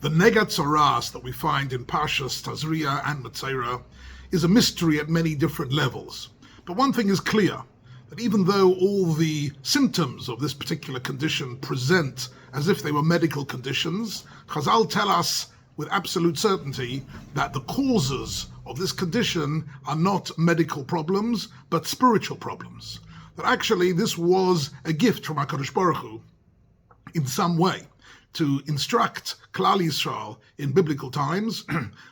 The nega Tzaraas that we find in Parshas Tazria and Metzora is a mystery at many different levels. But one thing is clear, that even though all the symptoms of this particular condition present as if they were medical conditions, Chazal tell us with absolute certainty that the causes of this condition are not medical problems, but spiritual problems. That actually this was a gift from HaKadosh Baruch Hu in some way to instruct Klal Yisrael in biblical times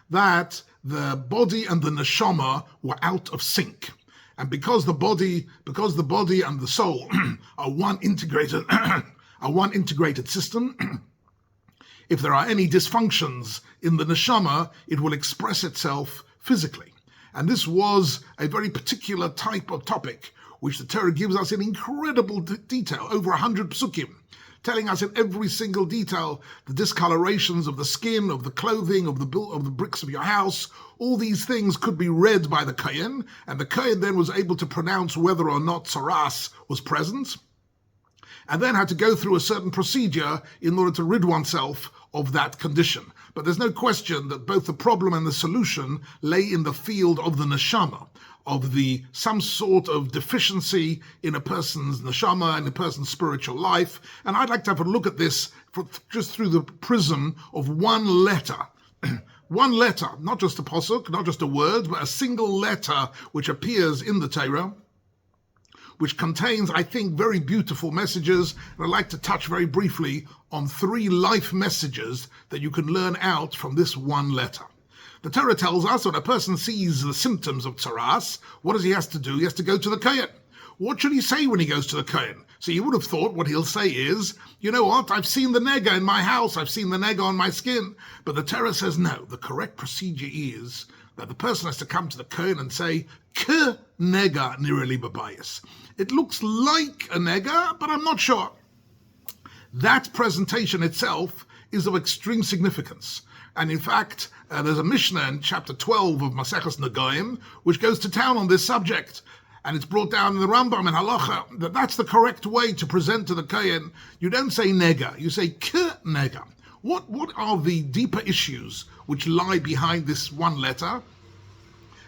that the body and the neshama were out of sync. And because the body and the soul are one integrated system, if there are any dysfunctions in the neshama, it will express itself physically. And this was a very particular type of topic, which the Torah gives us in incredible detail, over 100 psukim, telling us in every single detail the discolorations of the skin, of the clothing, of the bricks of your house. All these things could be read by the Kohen, and the Kohen then was able to pronounce whether or not Tzaraas was present, and then had to go through a certain procedure in order to rid oneself of that condition. But there's no question that both the problem and the solution lay in the field of the neshama, of some sort of deficiency in a person's neshama and a person's spiritual life. And I'd like to have a look at this just through the prism of one letter. One letter, not just a pasuk, not just a word, but a single letter which appears in the Torah, which contains, I think, very beautiful messages. And I'd like to touch very briefly on 3 life messages that you can learn out from this one letter. The Torah tells us when a person sees the symptoms of Tzaraas, what does he have to do? He has to go to the Kohen. What should he say when he goes to the Kohen? So you would have thought what he'll say is, you know what, I've seen the nega in my house, I've seen the nega on my skin. But the Torah says no, the correct procedure is that the person has to come to the Kohen and say, K nega nireli babayis. It looks like a nega, but I'm not sure. That presentation itself is of extreme significance. And in fact, there's a Mishnah in chapter 12 of Maseches Negoim, which goes to town on this subject. And it's brought down in the Rambam and Halacha that that's the correct way to present to the Kohen. You don't say nega, you say k nega. What are the deeper issues which lie behind this one letter?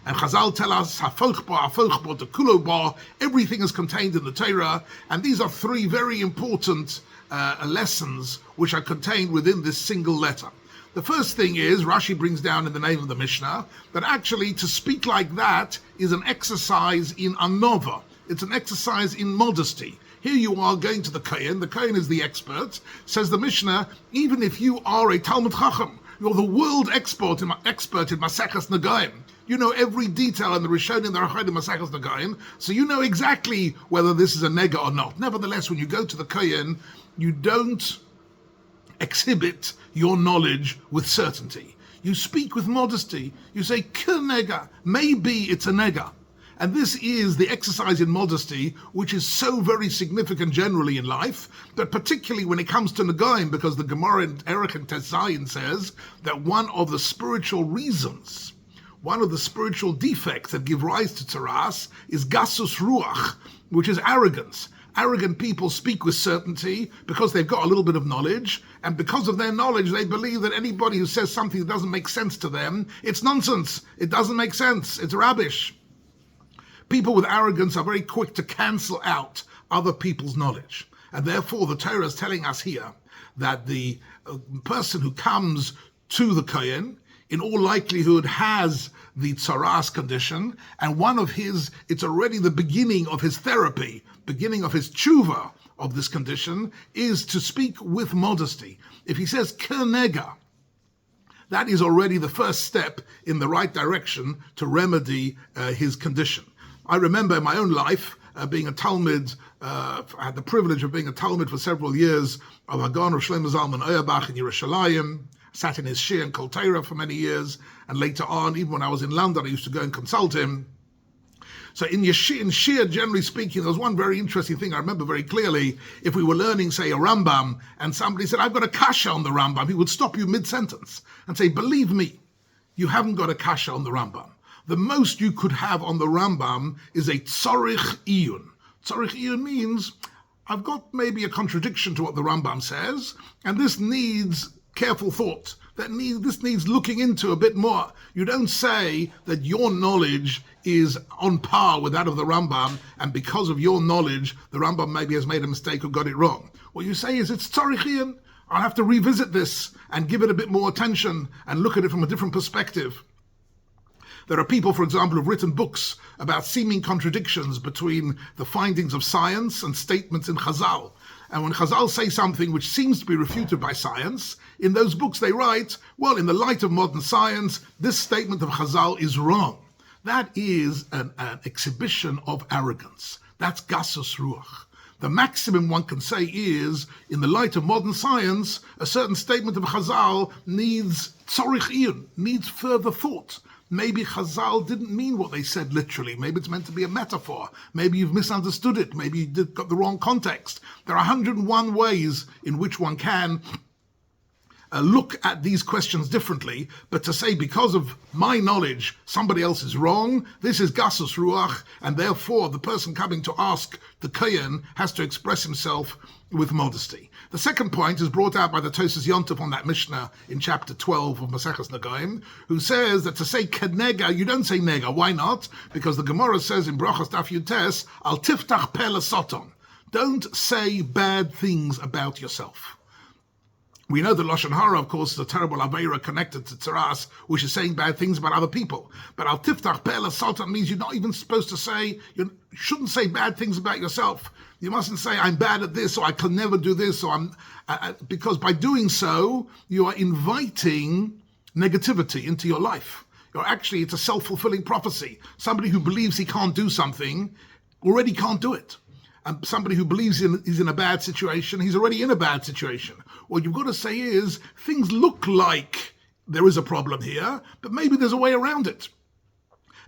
And Chazal tell us, hafochbo, the kulobo, everything is contained in the Torah. And these are 3 very important lessons which are contained within this single letter. The first thing is, Rashi brings down in the name of the Mishnah, that actually to speak like that is an exercise in anova. It's an exercise in modesty. Here you are going to the Kohen is the expert, says the Mishnah, even if you are a Talmud Chacham, you're the world expert in Maseches Negoim. You know every detail in the Rishonim and the Rachaim Maseches Negoim, so you know exactly whether this is a nega or not. Nevertheless, when you go to the Kohen, you don't exhibit your knowledge with certainty. You speak with modesty. You say, nega, maybe it's a nega. And this is the exercise in modesty, which is so very significant generally in life, but particularly when it comes to Negoim, because the Gemara in Erech and Tezayin says that one of the spiritual reasons, one of the spiritual defects that give rise to Tzaraas is gasus ruach, which is arrogance. Arrogant people speak with certainty because they've got a little bit of knowledge, and because of their knowledge, they believe that anybody who says something that doesn't make sense to them, it's nonsense, it doesn't make sense, it's rubbish. People with arrogance are very quick to cancel out other people's knowledge. And therefore, the Torah is telling us here that the person who comes to the Kohen, in all likelihood, has the Tzaraas condition, and it's already the beginning of his therapy, beginning of his tshuva of this condition, is to speak with modesty. If he says nega, that is already the first step in the right direction to remedy his condition. I remember in my own life being a Talmud, I had the privilege of being a Talmud for several years of Hagon Rosh Shlomo Zalman Auerbach in Yerushalayim, sat in his shir and Kol Torah for many years, and later on, even when I was in London, I used to go and consult him. So in shir, generally speaking, there was one very interesting thing I remember very clearly. If we were learning, say, a Rambam, and somebody said, I've got a kasha on the Rambam, he would stop you mid-sentence and say, believe me, you haven't got a kasha on the Rambam. The most you could have on the Rambam is a tzorich iyun. Tzorich iyun means, I've got maybe a contradiction to what the Rambam says, and this needs careful thought. This needs looking into a bit more. You don't say that your knowledge is on par with that of the Rambam, and because of your knowledge, the Rambam maybe has made a mistake or got it wrong. What you say is, it's tzarichiyim. I'll have to revisit this and give it a bit more attention and look at it from a different perspective. There are people, for example, who've written books about seeming contradictions between the findings of science and statements in Chazal. And when Chazal say something which seems to be refuted by science, in those books they write, well, in the light of modern science, this statement of Chazal is wrong. That is an exhibition of arrogance. That's gasus ruach. The maximum one can say is, in the light of modern science, a certain statement of Chazal needs tzorich iyun, needs further thought. Maybe Chazal didn't mean what they said literally. Maybe it's meant to be a metaphor. Maybe you've misunderstood it. Maybe you got the wrong context. There are 101 ways in which one can look at these questions differently, but to say because of my knowledge somebody else is wrong, this is gasus ruach, and therefore the person coming to ask the kohen has to express himself with modesty. The second point is brought out by the Tosas Yontef on that Mishnah in chapter 12 of Maseches Nagaim, who says that to say kenega, you don't say nega. Why not? Because the Gemara says in Brachos Daf Yutes, al tiftach pe lesoton. Don't say bad things about yourself. We know that Lashon Hara, of course, is a terrible aveira connected to Tzaraas, which is saying bad things about other people. But al tiftach pe lesoton means you're not even supposed to say, you shouldn't say bad things about yourself. You mustn't say, I'm bad at this, or I can never do this, or because by doing so, you are inviting negativity into your life. It's a self-fulfilling prophecy. Somebody who believes he can't do something already can't do it. And somebody who believes he's in a bad situation, he's already in a bad situation. What you've got to say is, things look like there is a problem here, but maybe there's a way around it.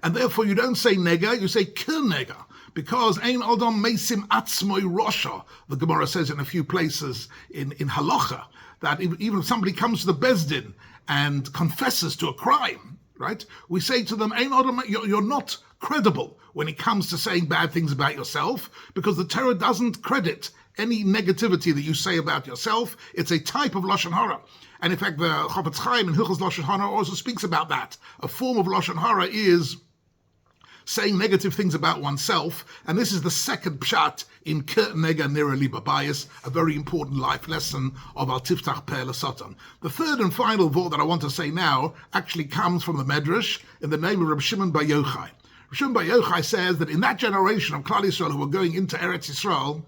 And therefore you don't say nega, you say nega. Because ein adam mesim atzmoi rosha, the Gemara says in a few places in halacha, that even if somebody comes to the Bezdin and confesses to a crime, right, we say to them, ein adam, you're not credible when it comes to saying bad things about yourself, because the Torah doesn't credit any negativity that you say about yourself. It's a type of Lashon Hara. And in fact, the Chofetz Chaim in Hilchos Lashon Hara also speaks about that. A form of Lashon Hara is saying negative things about oneself, and this is the second pshat in Nega Nira Liba Bias, a very important life lesson of Al Tiftach Per Lesoton. The third and final vort that I want to say now actually comes from the Medrash in the name of Reb Shimon Bar Yochai. Reb Shimon Bar Yochai says that in that generation of Klal Yisrael who were going into Eretz Yisrael,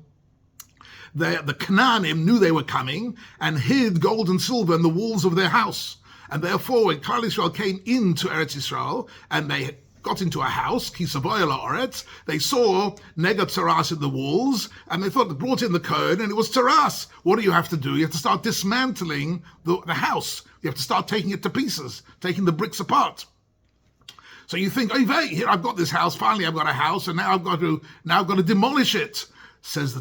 the Canaanim knew they were coming and hid gold and silver in the walls of their house. And therefore, when Klal Yisrael came into Eretz Yisrael and they got into a house, Kisavoy Oretz, they saw Nega Tzaraas in the walls, and they thought they brought in the Kohen, and it was Tzaraas. What do you have to do? You have to start dismantling the house. You have to start taking it to pieces, taking the bricks apart. So you think, oh, here I've got this house. Finally, I've got a house, and now I've got to demolish it. Says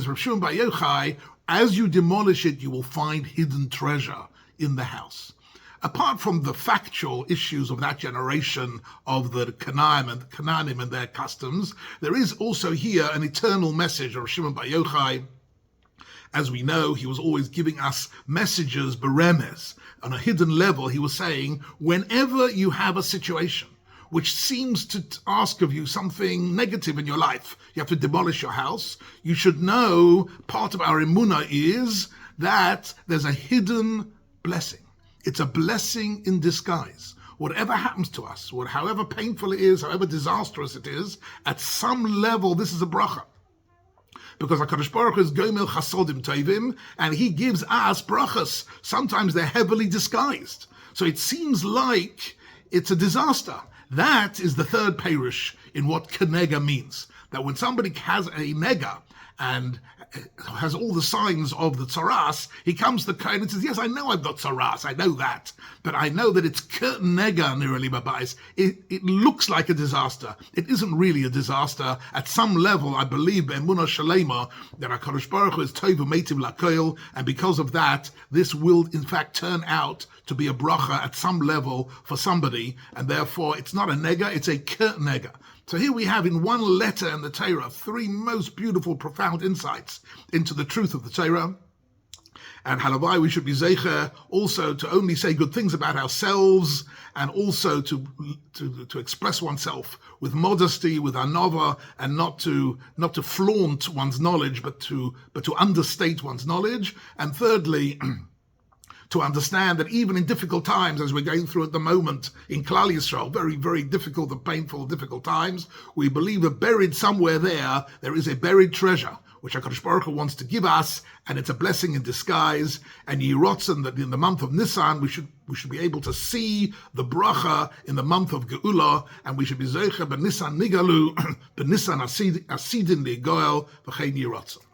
Reb Shimon Bar Yochai, as you demolish it, you will find hidden treasure in the house. Apart from the factual issues of that generation of the Canaanim and their customs, there is also here an eternal message of Shimon Bar Yochai. As we know, he was always giving us messages, beremes. On a hidden level, he was saying, whenever you have a situation which seems to ask of you something negative in your life, you have to demolish your house, you should know part of our emunah is that there's a hidden blessing. It's a blessing in disguise. Whatever happens to us, however painful it is, however disastrous it is, at some level, this is a bracha. Because HaKadosh Baruch Hu is Gomel Chasodim Tovim, and he gives us brachas. Sometimes they're heavily disguised. So it seems like it's a disaster. That is the third perush in what kenega means. That when somebody has a nega and has all the signs of the Tzaraas, he comes to the Kohen and says, yes, I know I've got Tzaraas, I know that, but I know that it's nega nirali babais. It looks like a disaster. It isn't really a disaster. At some level, I believe be'emunah shalema that HaKadosh Baruch Hu is tov u'meitiv lakoil, and because of that, this will in fact turn out to be a bracha at some level for somebody, and therefore it's not a nega, it's a nega. So here we have in one letter in the Torah, three most beautiful, profound insights into the truth of the Torah. And halavai, we should be zeicher also to only say good things about ourselves, and also to express oneself with modesty, with anova, and not to flaunt one's knowledge, but to understate one's knowledge. And thirdly, to understand that even in difficult times, as we're going through at the moment in Klal Yisrael, very, very difficult and painful, difficult times, we believe that buried somewhere there is a buried treasure, which HaKadosh Baruch Hu wants to give us, and it's a blessing in disguise. And Yirotzen, that in the month of Nisan, we should be able to see the bracha in the month of Geula, and we should be zeicher b'Nisan nigalu, b'Nisan asidin li'goel v'chein Yirotzen.